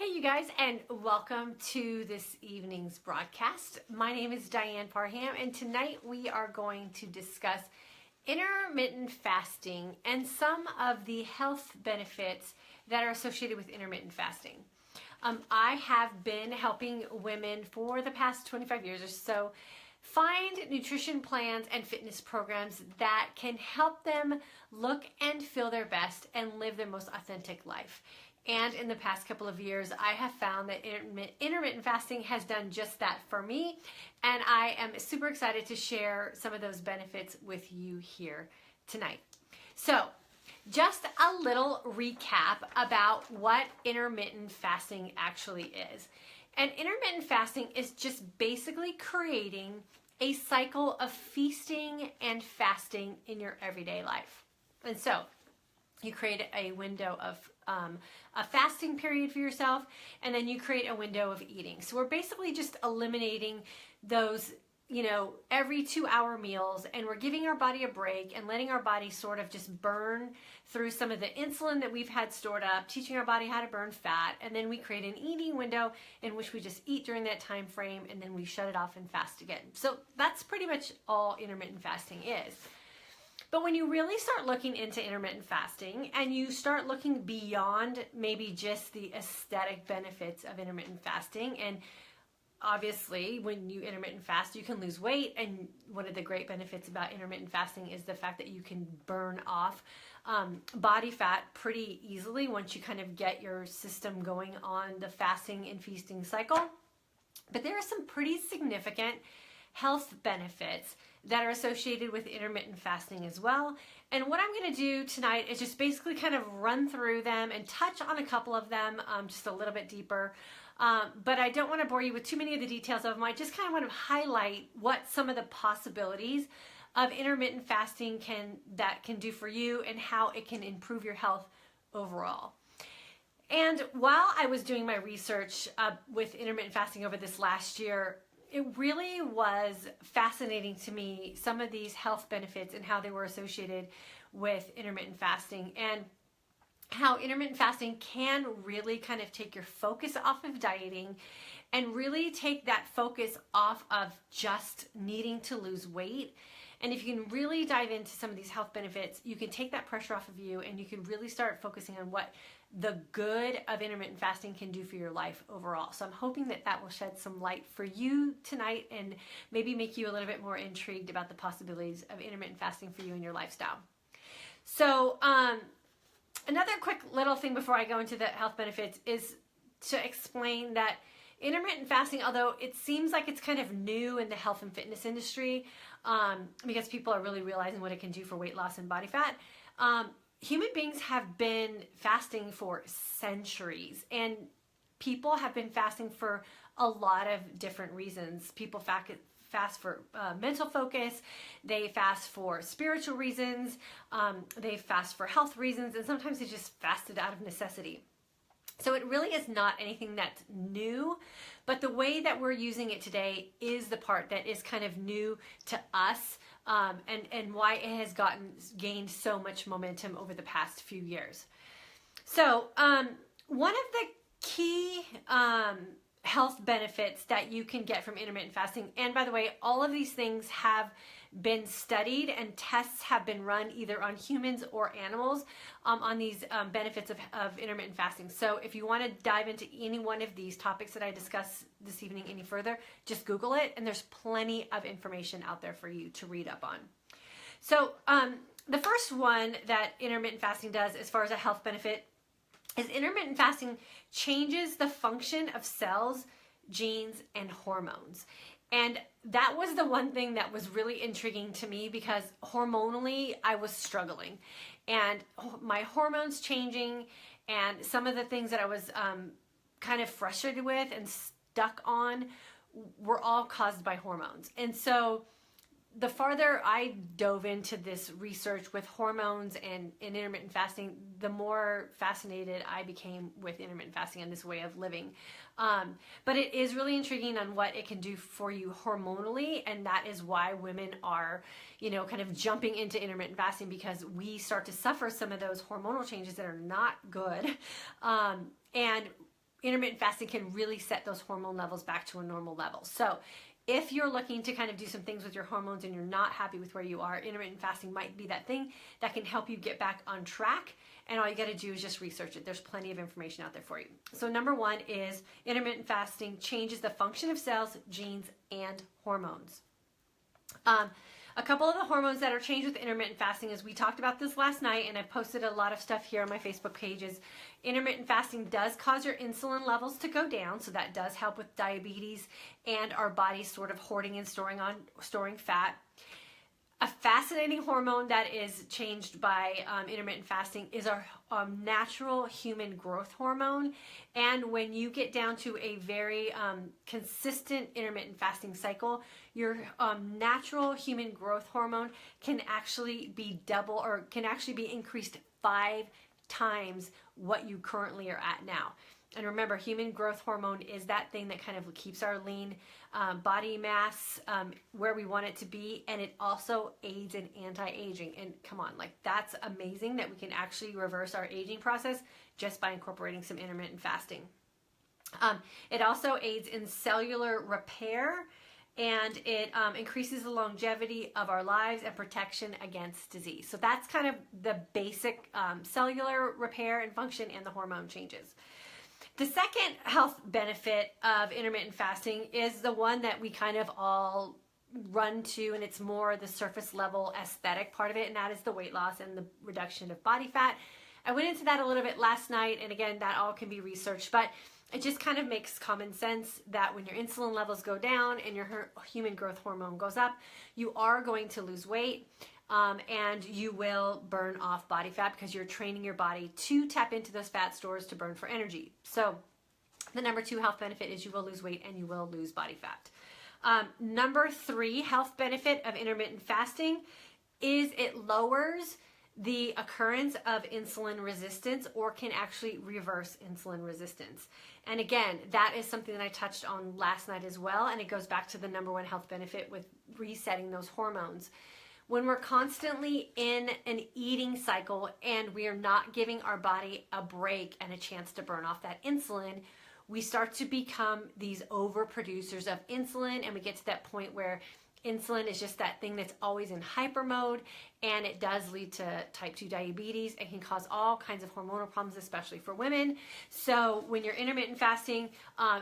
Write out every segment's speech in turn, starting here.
Hey you guys, and welcome to this evening's broadcast. My name is Diane Parham, and tonight we are going to discuss intermittent fasting and some of the health benefits that are associated with intermittent fasting. I have been helping women for the past 25 years or so find nutrition plans and fitness programs that can help them look and feel their best and live their most authentic life. And in the past couple of years, I have found that intermittent fasting has done just that for me. And I am super excited to share some of those benefits with you here tonight. So, just a little recap about what intermittent fasting actually is. And intermittent fasting is just basically creating a cycle of feasting and fasting in your everyday life. And so, you create a window of a fasting period for yourself, and then you create a window of eating. So we're basically just eliminating those, every 2-hour meals, and we're giving our body a break and letting our body sort of just burn through some of the insulin that we've had stored up, teaching our body how to burn fat, and then we create an eating window in which we just eat during that time frame, and then we shut it off and fast again. So that's pretty much all intermittent fasting is. But when you really start looking into intermittent fasting and you start looking beyond maybe just the aesthetic benefits of intermittent fasting, and obviously when you intermittent fast, you can lose weight. And one of the great benefits about intermittent fasting is the fact that you can burn off body fat pretty easily once you kind of get your system going on the fasting and feasting cycle. But there are some pretty significant health benefits that are associated with intermittent fasting as well. And what I'm going to do tonight is just basically kind of run through them and touch on a couple of them just a little bit deeper. But I don't want to bore you with too many of the details of them. I just kind of want to highlight what some of the possibilities of intermittent fasting can do for you and how it can improve your health overall. And while I was doing my research with intermittent fasting over this last year, it really was fascinating to me, some of these health benefits and how they were associated with intermittent fasting, and how intermittent fasting can really kind of take your focus off of dieting and really take that focus off of just needing to lose weight. And if you can really dive into some of these health benefits, you can take that pressure off of you and you can really start focusing on what the good of intermittent fasting can do for your life overall. So I'm hoping that that will shed some light for you tonight and maybe make you a little bit more intrigued about the possibilities of intermittent fasting for you and your lifestyle. So another quick little thing before I go into the health benefits is to explain that intermittent fasting, although it seems like it's kind of new in the health and fitness industry, because people are really realizing what it can do for weight loss and body fat, human beings have been fasting for centuries, and people have been fasting for a lot of different reasons. People fast for mental focus, they fast for spiritual reasons, they fast for health reasons, and sometimes they just fasted out of necessity. So it really is not anything that's new, but the way that we're using it today is the part that is kind of new to us, and why it has gained so much momentum over the past few years. So one of the key health benefits that you can get from intermittent fasting, and by the way, all of these things have been studied and tests have been run either on humans or animals on these benefits of intermittent fasting. So if you want to dive into any one of these topics that I discuss this evening any further, just Google it, and there's plenty of information out there for you to read up on. So the first one that intermittent fasting does as far as a health benefit is intermittent fasting changes the function of cells, genes, and hormones. And that was the one thing that was really intriguing to me, because hormonally I was struggling, and my hormones changing and some of the things that I was kind of frustrated with and stuck on were all caused by hormones. And so the farther I dove into this research with hormones and intermittent fasting, the more fascinated I became with intermittent fasting and this way of living. But it is really intriguing on what it can do for you hormonally, and that is why women are, kind of jumping into intermittent fasting, because we start to suffer some of those hormonal changes that are not good. And intermittent fasting can really set those hormone levels back to a normal level. So if you're looking to kind of do some things with your hormones and you're not happy with where you are, intermittent fasting might be that thing that can help you get back on track. And all you got to do is just research it. There's plenty of information out there for you. So number one is intermittent fasting changes the function of cells, genes, and hormones. A couple of the hormones that are changed with intermittent fasting, as we talked about this last night, and I posted a lot of stuff here on my Facebook page, is intermittent fasting does cause your insulin levels to go down, so that does help with diabetes and our body sort of hoarding and storing fat. A fascinating hormone that is changed by intermittent fasting is our natural human growth hormone. And when you get down to a very consistent intermittent fasting cycle, your natural human growth hormone can actually be double, or can actually be increased 5 times what you currently are at now. And remember, human growth hormone is that thing that kind of keeps our lean body mass where we want it to be, and it also aids in anti-aging. And come on, like, that's amazing that we can actually reverse our aging process just by incorporating some intermittent fasting. It also aids in cellular repair, and it increases the longevity of our lives and protection against disease. So that's kind of the basic cellular repair and function and the hormone changes. The second health benefit of intermittent fasting is the one that we kind of all run to, and it's more the surface level aesthetic part of it, and that is the weight loss and the reduction of body fat. I went into that a little bit last night, and again, that all can be researched, but it just kind of makes common sense that when your insulin levels go down and your human growth hormone goes up, you are going to lose weight. And you will burn off body fat because you're training your body to tap into those fat stores to burn for energy. So the number 2 health benefit is you will lose weight and you will lose body fat. Number 3 health benefit of intermittent fasting is it lowers the occurrence of insulin resistance, or can actually reverse insulin resistance. And again, that is something that I touched on last night as well, and it goes back to the number 1 health benefit with resetting those hormones. When we're constantly in an eating cycle and we are not giving our body a break and a chance to burn off that insulin, we start to become these overproducers of insulin, and we get to that point where insulin is just that thing that's always in hyper mode, and it does lead to type 2 diabetes and can cause all kinds of hormonal problems, especially for women. So when you're intermittent fasting,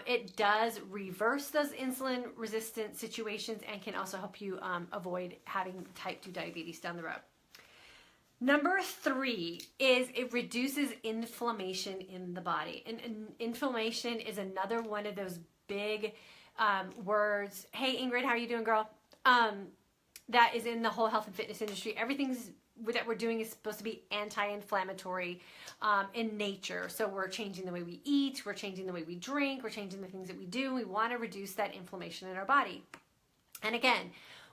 it does reverse those insulin resistant situations and can also help you avoid having type 2 diabetes down the road. Number 3 is it reduces inflammation in the body. And inflammation is another one of those big words. Hey Ingrid, how are you doing, girl? That is in the whole health and fitness industry. Everything that we're doing is supposed to be anti-inflammatory in nature. So we're changing the way we eat, we're changing the way we drink, we're changing the things that we do. We want to reduce that inflammation in our body. And again,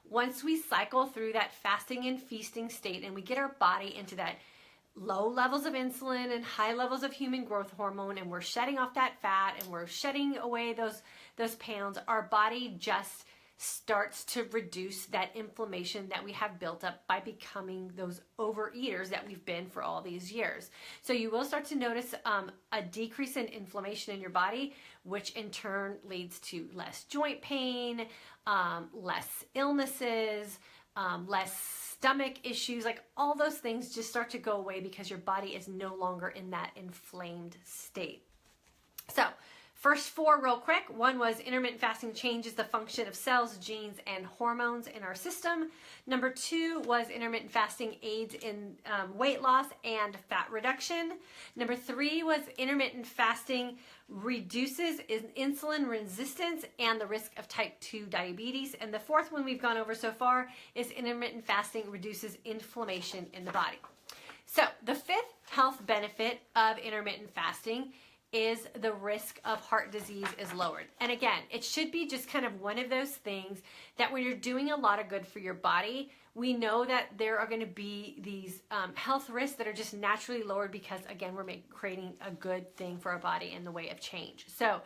once we cycle through that fasting and feasting state and we get our body into that low levels of insulin and high levels of human growth hormone, and we're shedding off that fat and we're shedding away those pounds, our body just starts to reduce that inflammation that we have built up by becoming those overeaters that we've been for all these years. So you will start to notice a decrease in inflammation in your body, which in turn leads to less joint pain, less illnesses, less stomach issues, like all those things just start to go away because your body is no longer in that inflamed state. So first 4 real quick. 1 was intermittent fasting changes the function of cells, genes, and hormones in our system. Number 2 was intermittent fasting aids in weight loss and fat reduction. Number 3 was intermittent fasting reduces insulin resistance and the risk of type 2 diabetes. And the 4th one we've gone over so far is intermittent fasting reduces inflammation in the body. So the 5th health benefit of intermittent fasting is the risk of heart disease is lowered. And again, it should be just kind of one of those things that when you're doing a lot of good for your body, we know that there are going to be these health risks that are just naturally lowered because, again, we're creating a good thing for our body in the way of change. So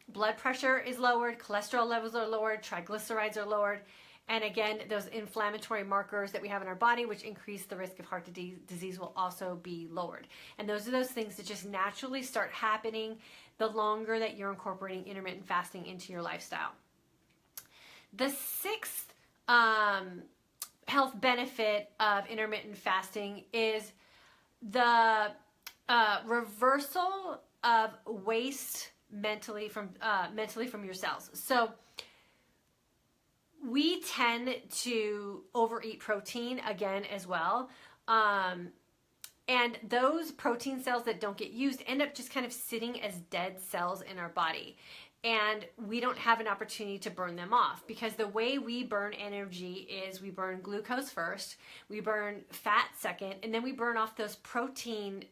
blood pressure is lowered, cholesterol levels are lowered, triglycerides are lowered, And again, those inflammatory markers that we have in our body, which increase the risk of heart disease, will also be lowered. And those are those things that just naturally start happening the longer that you're incorporating intermittent fasting into your lifestyle. The sixth health benefit of intermittent fasting is the reversal of waste mentally from your cells. So we tend to overeat protein again as well. And those protein cells that don't get used end up just kind of sitting as dead cells in our body. And we don't have an opportunity to burn them off, because the way we burn energy is we burn glucose first, we burn fat second, and then we burn off those protein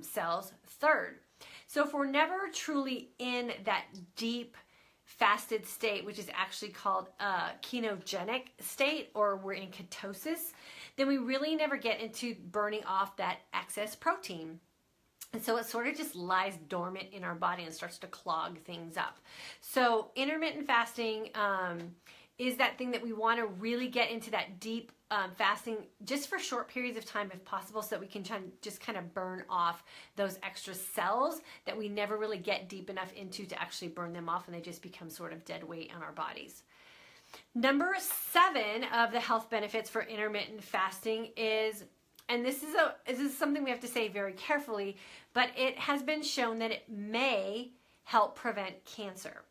cells third. So if we're never truly in that deep fasted state, which is actually called a ketogenic state, or we're in ketosis, then we really never get into burning off that excess protein. And so it sort of just lies dormant in our body and starts to clog things up. So intermittent fasting is that thing that we want to really get into that deep fasting just for short periods of time if possible, so that we can just kind of burn off those extra cells that we never really get deep enough into to actually burn them off, and they just become sort of dead weight on our bodies. Number 7 of the health benefits for intermittent fasting is, and this is something we have to say very carefully, but it has been shown that it may help prevent cancer.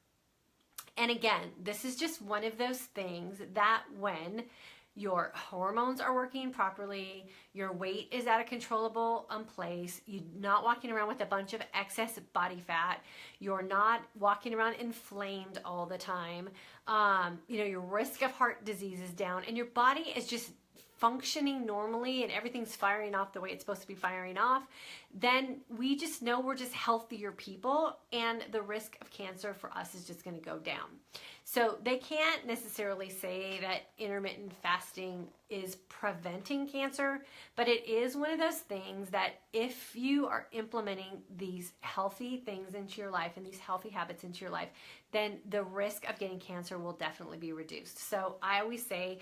And again, this is just one of those things that when your hormones are working properly, your weight is at a controllable place, you're not walking around with a bunch of excess body fat, you're not walking around inflamed all the time, your risk of heart disease is down, and your body is just functioning normally and everything's firing off the way it's supposed to be firing off, then we just know we're just healthier people, and the risk of cancer for us is just going to go down. So they can't necessarily say that intermittent fasting is preventing cancer, but it is one of those things that if you are implementing these healthy things into your life and these healthy habits into your life, then the risk of getting cancer will definitely be reduced. So I always say,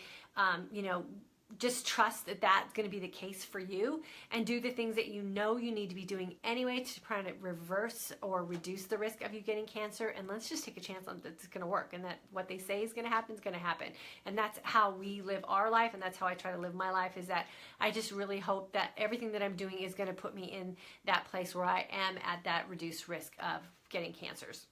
just trust that that's going to be the case for you, and do the things that you know you need to be doing anyway to try to reverse or reduce the risk of you getting cancer. And let's just take a chance on that it's going to work, and that what they say is going to happen is going to happen. And that's how we live our life, and that's how I try to live my life, is that I just really hope that everything that I'm doing is going to put me in that place where I am at that reduced risk of getting cancers.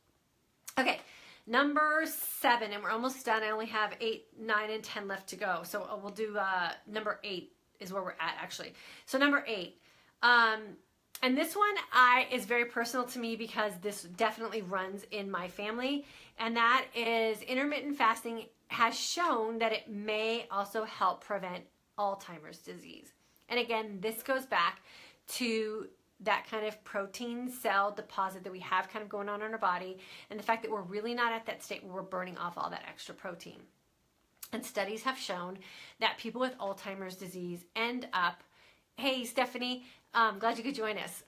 Okay. Number 7, and we're almost done. I only have 8, 9, and 10 left to go. So we'll do number 8 is where we're at, actually. So number 8, and this one is very personal to me because this definitely runs in my family, and that is intermittent fasting has shown that it may also help prevent Alzheimer's disease. And again, this goes back to that kind of protein cell deposit that we have kind of going on in our body, and the fact that we're really not at that state where we're burning off all that extra protein. And studies have shown that people with Alzheimer's disease end up, hey Stephanie, glad you could join us.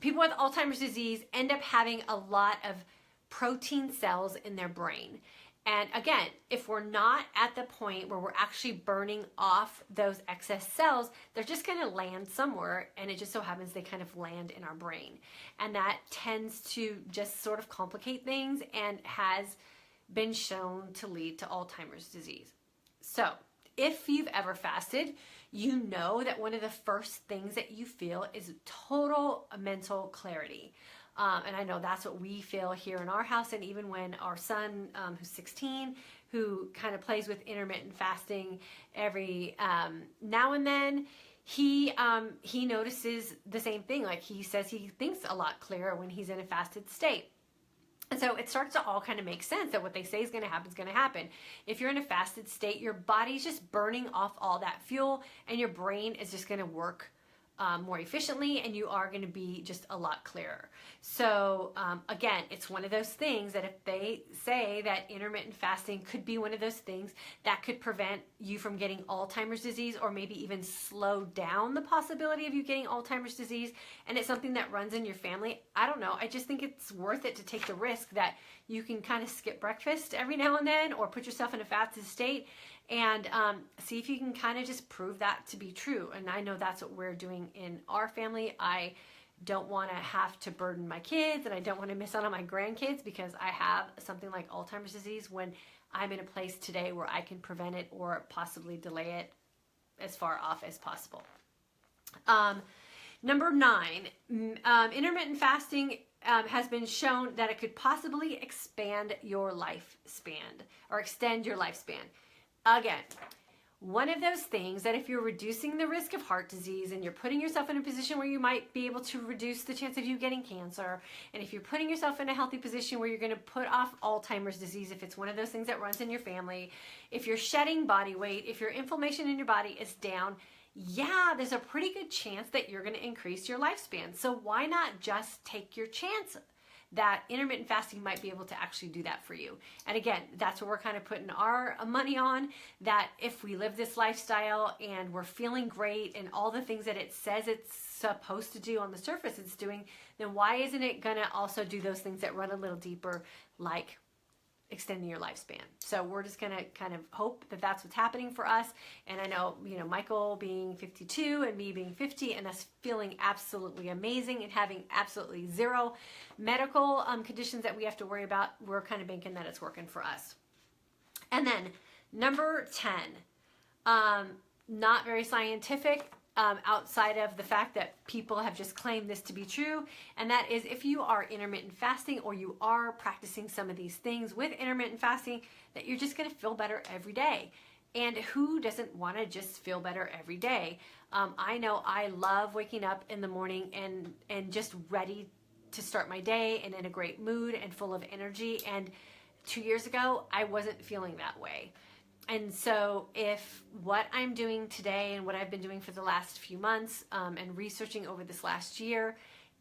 People with Alzheimer's disease end up having a lot of protein cells in their brain. And again, if we're not at the point where we're actually burning off those excess cells, they're just going to land somewhere, and it just so happens they kind of land in our brain. And that tends to just sort of complicate things and has been shown to lead to Alzheimer's disease. So if you've ever fasted, you know that one of the first things that you feel is total mental clarity. And I know that's what we feel here in our house. And even when our son, who's 16, who kind of plays with intermittent fasting every now and then, he notices the same thing. Like he says he thinks a lot clearer when he's in a fasted state. And so it starts to all kind of make sense that what they say is going to happen is going to happen. If you're in a fasted state, your body's just burning off all that fuel, and your brain is just going to work more efficiently, and you are going to be just a lot clearer. So again, it's one of those things that if they say that intermittent fasting could be one of those things that could prevent you from getting Alzheimer's disease, or maybe even slow down the possibility of you getting Alzheimer's disease, and it's something that runs in your family, I don't know. I just think it's worth it to take the risk that you can kind of skip breakfast every now and then, or put yourself in a fasted state, and see if you can kind of just prove that to be true. And I know that's what we're doing in our family. I don't want to have to burden my kids, and I don't want to miss out on my grandkids because I have something like Alzheimer's disease, when I'm in a place today where I can prevent it or possibly delay it as far off as possible. Number 9, intermittent fasting has been shown that it could possibly expand your lifespan, or extend your lifespan. Again, one of those things that if you're reducing the risk of heart disease, and you're putting yourself in a position where you might be able to reduce the chance of you getting cancer, and if you're putting yourself in a healthy position where you're going to put off Alzheimer's disease, if it's one of those things that runs in your family, if you're shedding body weight, if your inflammation in your body is down, yeah, there's a pretty good chance that you're going to increase your lifespan. So why not just take your chance that intermittent fasting might be able to actually do that for you? And again, that's what we're kind of putting our money on, that if we live this lifestyle and we're feeling great and all the things that it says it's supposed to do on the surface it's doing, then why isn't it going to also do those things that run a little deeper, like extending your lifespan? So we're just going to kind of hope that that's what's happening for us. And I know, Michael being 52 and me being 50 and us feeling absolutely amazing and having absolutely zero medical conditions that we have to worry about, we're kind of banking that it's working for us. And then number 10, not very scientific, outside of the fact that people have just claimed this to be true, and that is if you are intermittent fasting, or you are practicing some of these things with intermittent fasting, that you're just going to feel better every day. And who doesn't want to just feel better every day? I know I love waking up in the morning and just ready to start my day and in a great mood and full of energy. And 2 years ago, I wasn't feeling that way. And so if what I'm doing today and what I've been doing for the last few months and researching over this last year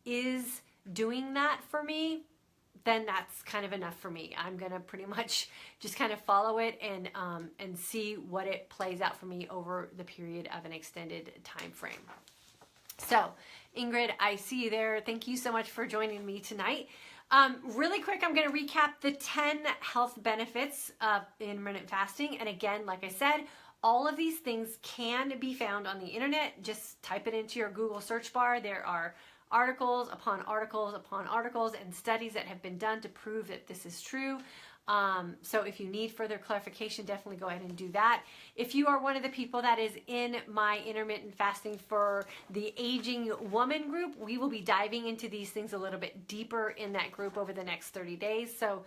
is doing that for me, then that's kind of enough for me. I'm going to pretty much just kind of follow it and see what it plays out for me over the period of an extended time frame. So Ingrid, I see you there. Thank you so much for joining me tonight. Really quick, I'm going to recap the 10 health benefits of intermittent fasting. And again, like I said, all of these things can be found on the internet. Just type it into your Google search bar. There are articles upon articles upon articles and studies that have been done to prove that this is true. So if you need further clarification, definitely go ahead and do that. If you are one of the people that is in my intermittent fasting for the aging woman group, we will be diving into these things a little bit deeper in that group over the next 30 days. So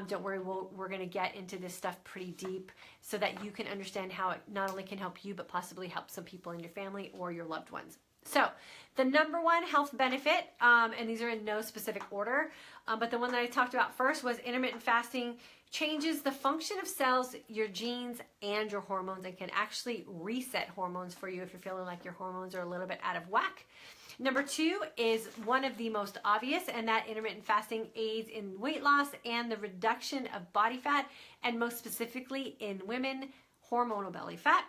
don't worry, we're going to get into this stuff pretty deep so that you can understand how it not only can help you, but possibly help some people in your family or your loved ones. So the number one health benefit, and these are in no specific order, but the one that I talked about first was intermittent fasting changes the function of cells, your genes, and your hormones, and can actually reset hormones for you if you're feeling like your hormones are a little bit out of whack. Number 2 is one of the most obvious, and that intermittent fasting aids in weight loss and the reduction of body fat, and most specifically in women, hormonal belly fat.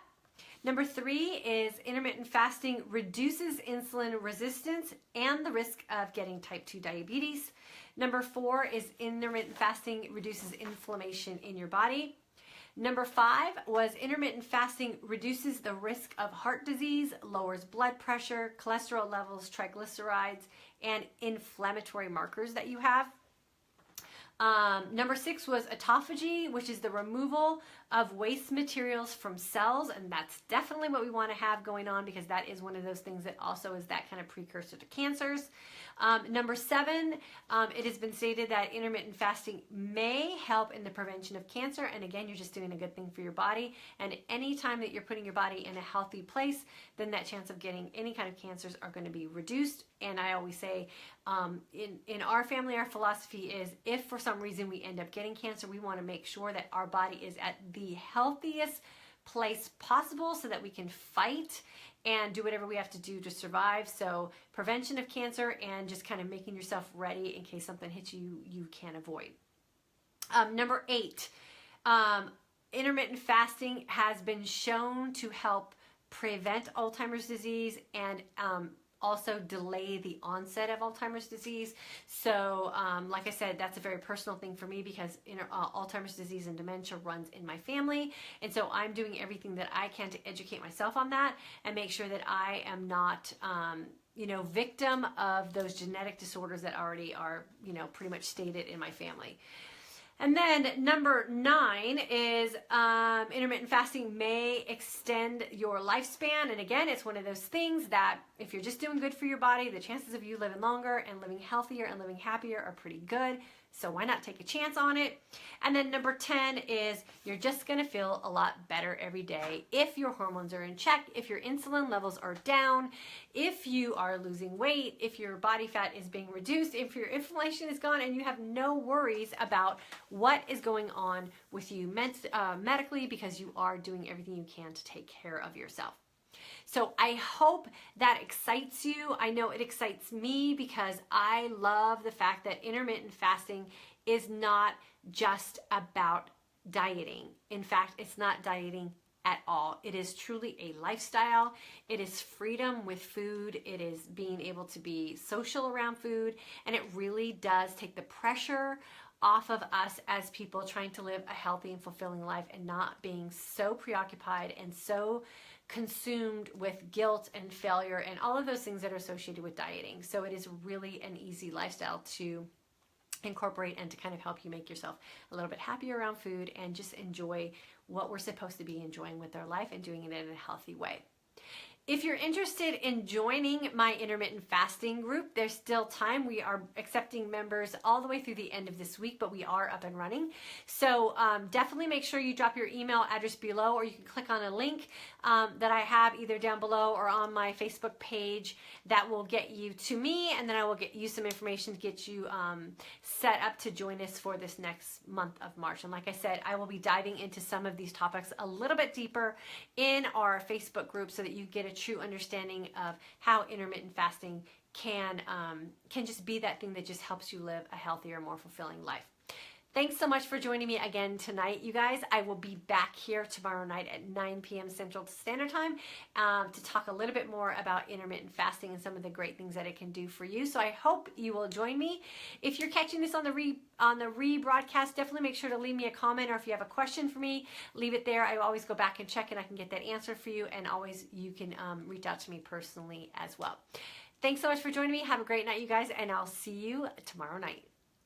Number 3 is intermittent fasting reduces insulin resistance and the risk of getting type 2 diabetes. Number 4 is intermittent fasting reduces inflammation in your body. Number 5 was intermittent fasting reduces the risk of heart disease, lowers blood pressure, cholesterol levels, triglycerides, and inflammatory markers that you have. Number 6 was autophagy, which is the removal of waste materials from cells, and that's definitely what we want to have going on because that is one of those things that also is that kind of precursor to cancers. Number 7, it has been stated that intermittent fasting may help in the prevention of cancer, and again, you're just doing a good thing for your body, and any time that you're putting your body in a healthy place, then that chance of getting any kind of cancers are going to be reduced. And I always say, in our family, our philosophy is if for some reason we end up getting cancer, we want to make sure that our body is at the healthiest place possible so that we can fight and do whatever we have to do to survive. So prevention of cancer and just kind of making yourself ready in case something hits you, you can't avoid. Number 8, intermittent fasting has been shown to help prevent Alzheimer's disease and also delay the onset of Alzheimer's disease. So like I said, that's a very personal thing for me because Alzheimer's disease and dementia runs in my family. And so I'm doing everything that I can to educate myself on that and make sure that I am not victim of those genetic disorders that already are, pretty much stated in my family. And then number 9 is intermittent fasting may extend your lifespan. And again, it's one of those things that if you're just doing good for your body, the chances of you living longer and living healthier and living happier are pretty good. So why not take a chance on it? And then number 10 is you're just going to feel a lot better every day if your hormones are in check, if your insulin levels are down, if you are losing weight, if your body fat is being reduced, if your inflammation is gone, and you have no worries about what is going on with you medically because you are doing everything you can to take care of yourself. So I hope that excites you. I know it excites me because I love the fact that intermittent fasting is not just about dieting. In fact, it's not dieting at all. It is truly a lifestyle. It is freedom with food. It is being able to be social around food. And it really does take the pressure off of us as people trying to live a healthy and fulfilling life and not being so preoccupied and so consumed with guilt and failure and all of those things that are associated with dieting. So it is really an easy lifestyle to incorporate and to kind of help you make yourself a little bit happier around food and just enjoy what we're supposed to be enjoying with our life and doing it in a healthy way. If you're interested in joining my intermittent fasting group, there's still time. We are accepting members all the way through the end of this week, but we are up and running. So definitely make sure you drop your email address below, or you can click on a link that I have either down below or on my Facebook page that will get you to me, and then I will get you some information to get you set up to join us for this next month of March. And like I said, I will be diving into some of these topics a little bit deeper in our Facebook group so that you get a true understanding of how intermittent fasting can just be that thing that just helps you live a healthier, more fulfilling life. Thanks so much for joining me again tonight, you guys. I will be back here tomorrow night at 9 p.m. Central Standard Time to talk a little bit more about intermittent fasting and some of the great things that it can do for you. So I hope you will join me. If you're catching this on the rebroadcast, definitely make sure to leave me a comment, or if you have a question for me, leave it there. I always go back and check and I can get that answered for you, and always you can reach out to me personally as well. Thanks so much for joining me. Have a great night, you guys, and I'll see you tomorrow night.